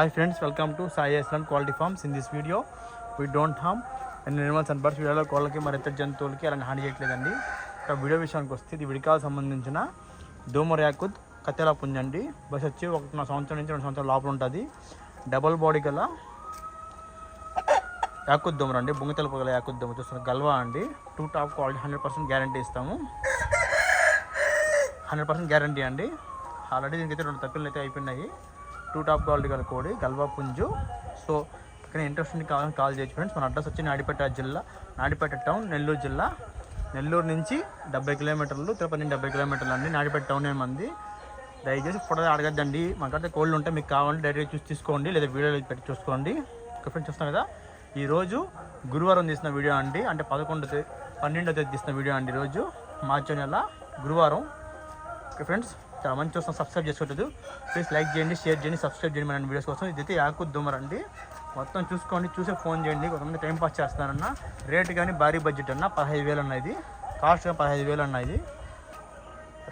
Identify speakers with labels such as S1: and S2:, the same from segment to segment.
S1: Hi friends, welcome to Sai Island Quality Farms. In this video, we don't harm any animals and birds. వీడియోలో కోళ్ళకి మరి ఇతర జంతువులకి అలాంటి హాని చేయట్లేదండి. ఇక వీడియో విషయానికి వస్తే ఇది విడికాలకు సంబంధించిన దోమర్ యాకుత్ కతెలా పుంజండి. బస్ వచ్చి 1 సంవత్సరం నుంచి 2 సంవత్సరాల లోపల ఉంటుంది. డబల్ బాడీ గల యాకుత్ దోమర్ అండి. బొంగితెల పొగల యాకుత్ దోమర్ చూస్తున్న గల్వా అండి. 2 టాప్ క్వాలిటీ 100% గ్యారంటీ ఇస్తాము. 100% గ్యారంటీ అండి. ఆల్రెడీ దీనికైతే 2 తప్పిళ్ళు అయితే అయిపోయినాయి. 2 టాప్ క్వాలిటీ గల కోడి గల్వా పుంజు. సో ఇక్కడ ఇంట్రెస్ట్ ఉంది కావాలని కాల్ చేయొచ్చు ఫ్రెండ్స్. మన అడ్రస్ వచ్చి నాడిపేట జిల్లా, నాడిపేట టౌన్, నెల్లూరు జిల్లా. నెల్లూరు నుంచి 70 కిలోమీటర్లు, తిరుపతి నుంచి 70 కిలోమీటర్లు అండి. నాడిపేట టౌన్ ఏమంది. దయచేసి ఫోటో అడగద్దండి. మాకైతే కోళ్ళు ఉంటే మీకు కావాలంటే డైరెక్ట్ చూసి తీసుకోండి, లేదా వీడియోలో పెట్టి చూసుకోండి. ఇక్కడ ఫ్రెండ్స్ చూస్తాం కదా, ఈరోజు గురువారం తీసిన వీడియో అండి. అంటే 12వ తేదీ తీసిన వీడియో అండి. ఈరోజు మార్చి నెల గురువారం. ఓకే ఫ్రెండ్స్, చాలా మంచి చూస్తాం. సబ్స్క్రైబ్ చేసుకోవట్లేదు, ప్లీజ్ లైక్ చేయండి, షేర్ చేయండి, సబ్స్క్రైబ్ చేయండి మన వీడియోస్ కోసం. ఇదైతే యాకుత్ దోమర్ అండి. మొత్తం చూసుకోండి, చూసే ఫోన్ చేయండి. కొంతమంది టైం పాస్ చేస్తున్నారన్న. రేట్ కానీ భారీ బడ్జెట్ అన్న 15,000 అన్న. ఇది కాస్ట్ కానీ 15,000 అన్న. ఇది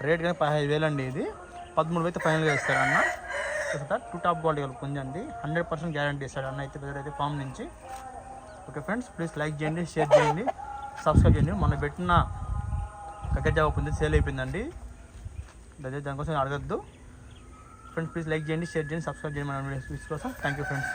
S1: రేట్ కానీ 15,000 అండి. ఇది 13,000 అయితే ఫైనల్గా ఇస్తారన్న. 2 టాప్ క్వాలిటీ పుంజండి. 100% గ్యారంటీ ఇస్తాడన్న అయితే అయితే ఫామ్ నుంచి. ఓకే ఫ్రెండ్స్, ప్లీజ్ లైక్ చేయండి, షేర్ చేయండి, సబ్స్క్రైబ్ చేయండి. మనం పెట్టిన కగ్గజావ పుంజి సేల్ అయిపోయిందండి. దానికోసం అడగద్దు ఫ్రెండ్స్. ప్లీజ్ లైక్ చేయండి, షేర్ చేయండి, సబ్స్క్రైబ్ చేయండి మన వీడియోస్ కోసం. Thank you friends.